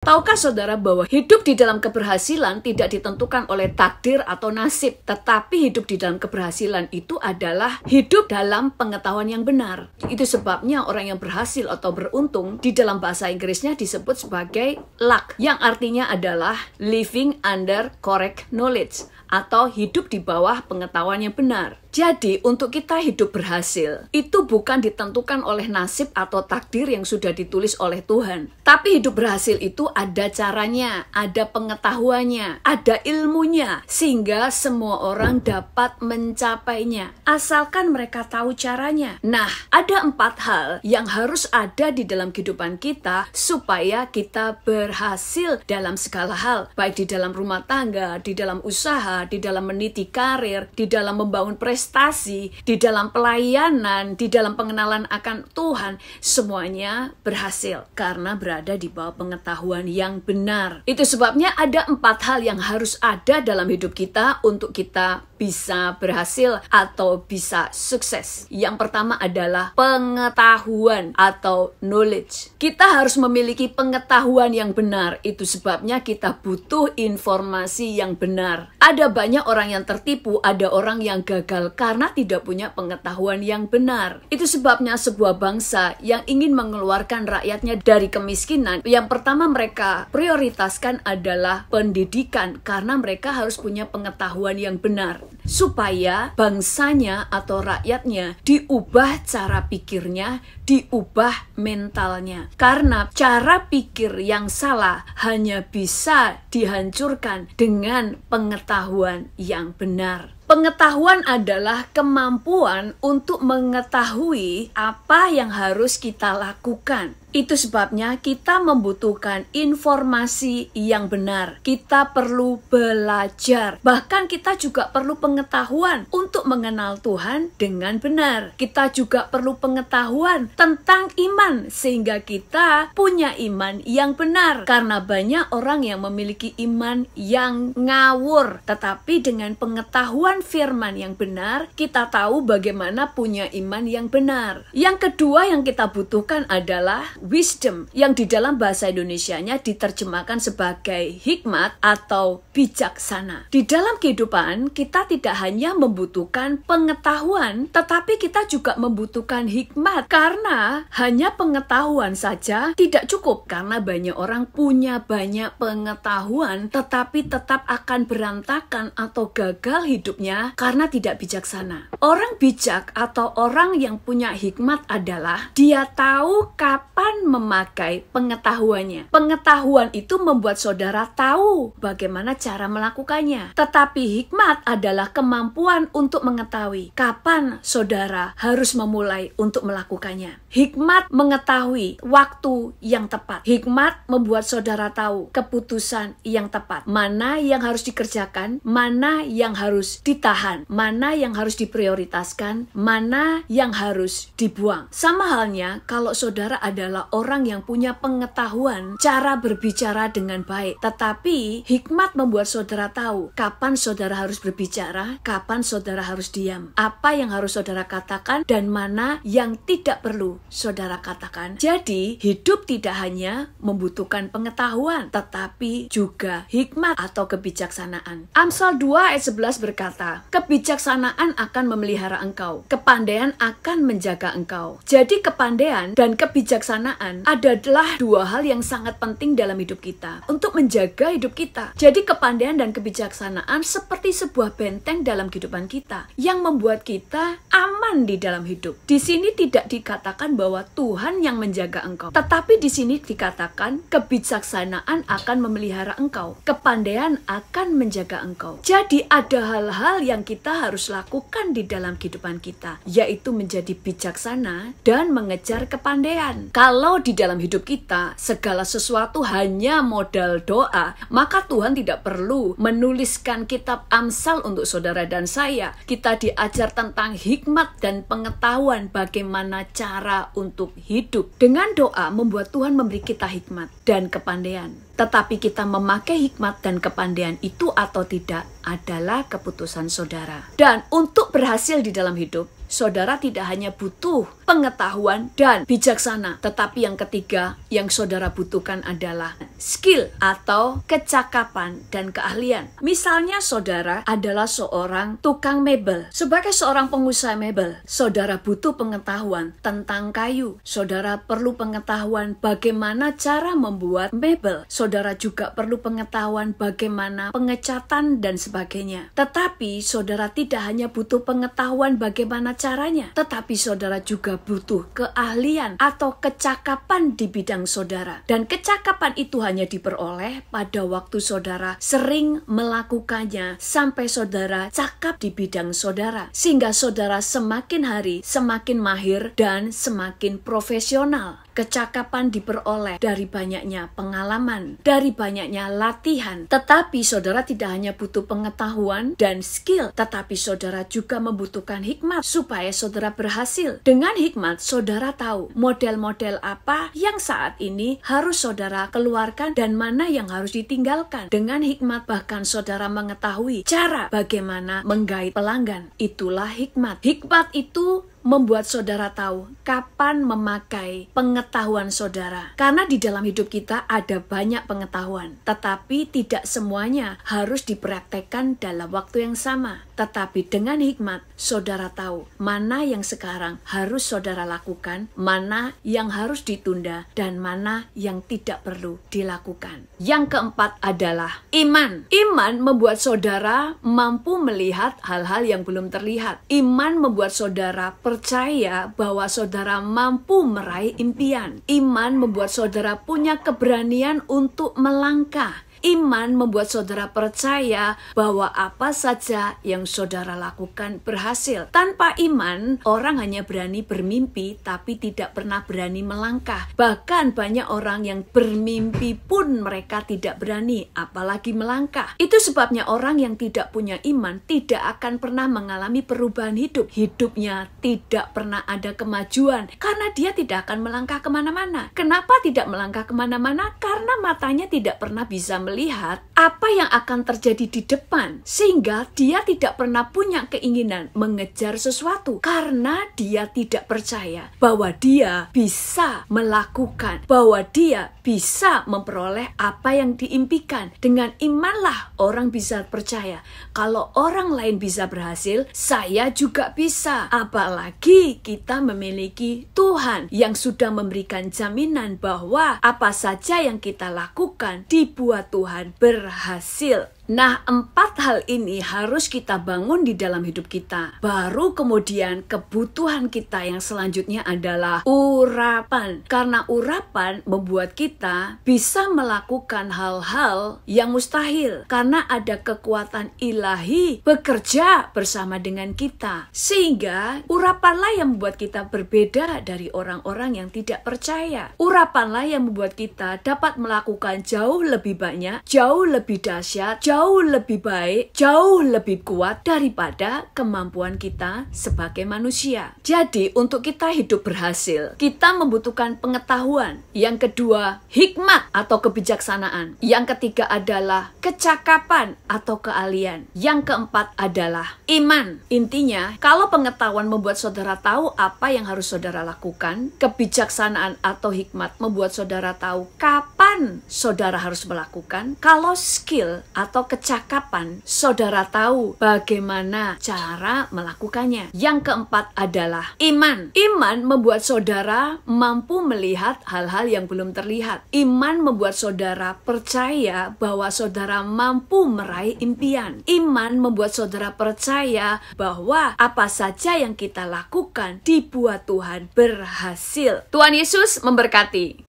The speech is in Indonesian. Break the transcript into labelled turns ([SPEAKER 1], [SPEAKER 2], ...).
[SPEAKER 1] Tahukah saudara bahwa hidup di dalam keberhasilan tidak ditentukan oleh takdir atau nasib, tetapi hidup di dalam keberhasilan itu adalah hidup dalam pengetahuan yang benar. Itu sebabnya orang yang berhasil atau beruntung di dalam bahasa Inggrisnya disebut sebagai luck, yang artinya adalah living under correct knowledge atau hidup di bawah pengetahuan yang benar. Jadi, untuk kita hidup berhasil, itu bukan ditentukan oleh nasib atau takdir yang sudah ditulis oleh Tuhan. Tapi hidup berhasil itu ada caranya, ada pengetahuannya, ada ilmunya, sehingga semua orang dapat mencapainya, asalkan mereka tahu caranya. Nah, ada 4 hal yang harus ada di dalam kehidupan kita, supaya kita berhasil dalam segala hal, baik di dalam rumah tangga, di dalam usaha, di dalam meniti karir, di dalam membangun prestasi, di dalam pelayanan, di dalam pengenalan akan Tuhan, semuanya berhasil karena berada di bawah pengetahuan yang benar. Itu sebabnya ada 4 hal yang harus ada dalam hidup kita untuk kita bisa berhasil atau bisa sukses. Yang pertama adalah pengetahuan atau knowledge. Kita harus memiliki pengetahuan yang benar. Itu sebabnya kita butuh informasi yang benar. Ada banyak orang yang tertipu, ada orang yang gagal karena tidak punya pengetahuan yang benar. Itu sebabnya sebuah bangsa yang ingin mengeluarkan rakyatnya dari kemiskinan, yang pertama mereka prioritaskan adalah pendidikan, karena mereka harus punya pengetahuan yang benar, supaya bangsanya atau rakyatnya diubah cara pikirnya, diubah mentalnya. Karena cara pikir yang salah hanya bisa dihancurkan dengan pengetahuan yang benar. Pengetahuan adalah kemampuan untuk mengetahui apa yang harus kita lakukan. Itu sebabnya kita membutuhkan informasi yang benar. Kita perlu belajar. Bahkan kita juga perlu pengetahuan untuk mengenal Tuhan dengan benar. Kita juga perlu pengetahuan tentang iman, sehingga kita punya iman yang benar. Karena banyak orang yang memiliki iman yang ngawur. Tetapi dengan pengetahuan firman yang benar, kita tahu bagaimana punya iman yang benar. Yang kedua yang kita butuhkan adalah wisdom, yang di dalam bahasa Indonesianya diterjemahkan sebagai hikmat atau bijaksana. Di dalam kehidupan, kita tidak hanya membutuhkan pengetahuan, tetapi kita juga membutuhkan hikmat. Karena hanya pengetahuan saja tidak cukup, karena banyak orang punya banyak pengetahuan, tetapi tetap akan berantakan atau gagal hidupnya karena tidak bijaksana. Orang bijak atau orang yang punya hikmat adalah dia tahu kapan memakai pengetahuannya. Pengetahuan itu membuat saudara tahu bagaimana cara melakukannya. Tetapi hikmat adalah kemampuan untuk mengetahui kapan saudara harus memulai untuk melakukannya. Hikmat mengetahui waktu yang tepat. Hikmat membuat saudara tahu keputusan yang tepat. Mana yang harus dikerjakan, mana yang harus ditahan, mana yang harus diprioritaskan, mana yang harus dibuang. Sama halnya kalau saudara adalah orang yang punya pengetahuan cara berbicara dengan baik, tetapi hikmat membuat saudara tahu kapan saudara harus berbicara, kapan saudara harus diam, apa yang harus saudara katakan, dan mana yang tidak perlu saudara katakan. Jadi, hidup tidak hanya membutuhkan pengetahuan, tetapi juga hikmat atau kebijaksanaan. Amsal 2 ayat 11 berkata, kebijaksanaan akan memelihara engkau, kepandaian akan menjaga engkau. Jadi kepandaian dan kebijaksanaan adalah 2 hal yang sangat penting dalam hidup kita untuk menjaga hidup kita. Jadi kepandaian dan kebijaksanaan seperti sebuah benteng dalam kehidupan kita yang membuat kita aman di dalam hidup. Di sini tidak dikatakan bahwa Tuhan yang menjaga engkau, tetapi di sini dikatakan kebijaksanaan akan memelihara engkau, kepandaian akan menjaga engkau. Jadi ada hal-hal yang kita harus lakukan di dalam kehidupan kita, yaitu menjadi bijaksana dan mengejar kepandaian. Kalau di dalam hidup kita segala sesuatu hanya modal doa, maka Tuhan tidak perlu menuliskan kitab Amsal untuk saudara dan saya. Kita diajar tentang hikmat dan pengetahuan bagaimana cara untuk hidup. Dengan doa membuat Tuhan memberi kita hikmat dan kepandaian. Tetapi kita memakai hikmat dan kepandaian itu atau tidak adalah keputusan saudara. Dan untuk berhasil di dalam hidup, saudara tidak hanya butuh pengetahuan, dan bijaksana. Tetapi yang ketiga yang saudara butuhkan adalah skill atau kecakapan dan keahlian. Misalnya saudara adalah seorang tukang mebel. Sebagai seorang pengusaha mebel, saudara butuh pengetahuan tentang kayu. Saudara perlu pengetahuan bagaimana cara membuat mebel. Saudara juga perlu pengetahuan bagaimana pengecatan dan sebagainya. Tetapi saudara tidak hanya butuh pengetahuan bagaimana caranya, tetapi saudara juga butuh keahlian atau kecakapan di bidang saudara. Dan kecakapan itu hanya diperoleh pada waktu saudara sering melakukannya sampai saudara cakap di bidang saudara. Sehingga saudara semakin hari semakin mahir dan semakin profesional. Kecakapan diperoleh dari banyaknya pengalaman, dari banyaknya latihan. Tetapi saudara tidak hanya butuh pengetahuan dan skill, tetapi saudara juga membutuhkan hikmat supaya saudara berhasil. Dengan hikmat, saudara tahu model-model apa yang saat ini harus saudara keluarkan dan mana yang harus ditinggalkan. Dengan hikmat bahkan saudara mengetahui cara bagaimana menggait pelanggan. Itulah hikmat. Hikmat itu membuat saudara tahu kapan memakai pengetahuan saudara. Karena di dalam hidup kita ada banyak pengetahuan, tetapi tidak semuanya harus dipraktekkan dalam waktu yang sama. Tetapi dengan hikmat, saudara tahu mana yang sekarang harus saudara lakukan, mana yang harus ditunda, dan mana yang tidak perlu dilakukan. Yang keempat adalah iman. Iman membuat saudara mampu melihat hal-hal yang belum terlihat. Iman membuat saudara percaya bahwa saudara mampu meraih impian. Iman membuat saudara punya keberanian untuk melangkah. Iman membuat saudara percaya bahwa apa saja yang saudara lakukan berhasil. Tanpa iman, orang hanya berani bermimpi tapi tidak pernah berani melangkah. Bahkan banyak orang yang bermimpi pun mereka tidak berani, apalagi melangkah. Itu sebabnya orang yang tidak punya iman tidak akan pernah mengalami perubahan hidup. Hidupnya tidak pernah ada kemajuan karena dia tidak akan melangkah kemana-mana. Kenapa tidak melangkah kemana-mana? Karena matanya tidak pernah bisa melihat apa yang akan terjadi di depan, sehingga dia tidak pernah punya keinginan mengejar sesuatu karena dia tidak percaya bahwa dia bisa melakukan, bahwa dia bisa memperoleh apa yang diimpikan. Dengan imanlah orang bisa percaya kalau orang lain bisa berhasil, saya juga bisa. Apalagi kita memiliki Tuhan yang sudah memberikan jaminan bahwa apa saja yang kita lakukan dibuat Tuhan berhasil. Nah, 4 hal ini harus kita bangun di dalam hidup kita. Baru kemudian kebutuhan kita yang selanjutnya adalah urapan. Karena urapan membuat kita bisa melakukan hal-hal yang mustahil. Karena ada kekuatan ilahi bekerja bersama dengan kita. Sehingga urapanlah yang membuat kita berbeda dari orang-orang yang tidak percaya. Urapanlah yang membuat kita dapat melakukan jauh lebih banyak, jauh lebih dahsyat, jauh lebih baik, jauh lebih kuat daripada kemampuan kita sebagai manusia. Jadi, untuk kita hidup berhasil, kita membutuhkan pengetahuan. Yang kedua, hikmat atau kebijaksanaan. Yang ketiga adalah kecakapan atau keahlian. Yang keempat adalah iman. Intinya, kalau pengetahuan membuat saudara tahu apa yang harus saudara lakukan, kebijaksanaan atau hikmat membuat saudara tahu kapan saudara harus melakukan. Kalau skill atau kecakapan, saudara tahu bagaimana cara melakukannya. Yang keempat adalah iman. Iman membuat saudara mampu melihat hal-hal yang belum terlihat. Iman membuat saudara percaya bahwa saudara mampu meraih impian. Iman membuat saudara percaya bahwa apa saja yang kita lakukan dibuat Tuhan berhasil. Tuhan Yesus memberkati.